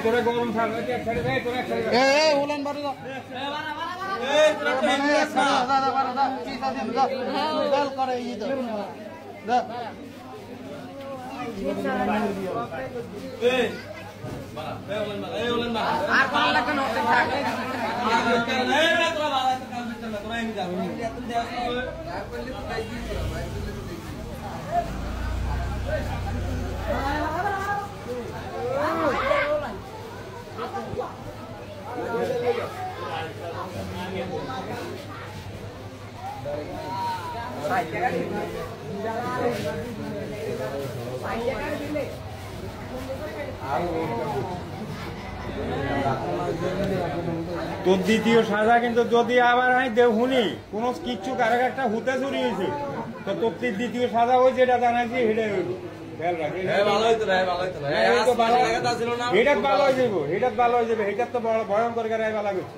তোরা গরম থাকবে উলান বাড়ি করে তোর দ্বিতীয় সাজা কিন্তু যদি আবার আমি দেখুনি কোনো কিচ্ছু কারো একটা হুতে চুরি হয়েছে তো তোর দ্বিতীয় সাজা ওই যেটা জানাইছি সেটাই হইল খেয়াল রাখি এটা ভালো হয়ে যাবো এটা ভালো হয়ে যাবে এটা তো বড় ভয়ঙ্কর গাড়ি ভালো করছে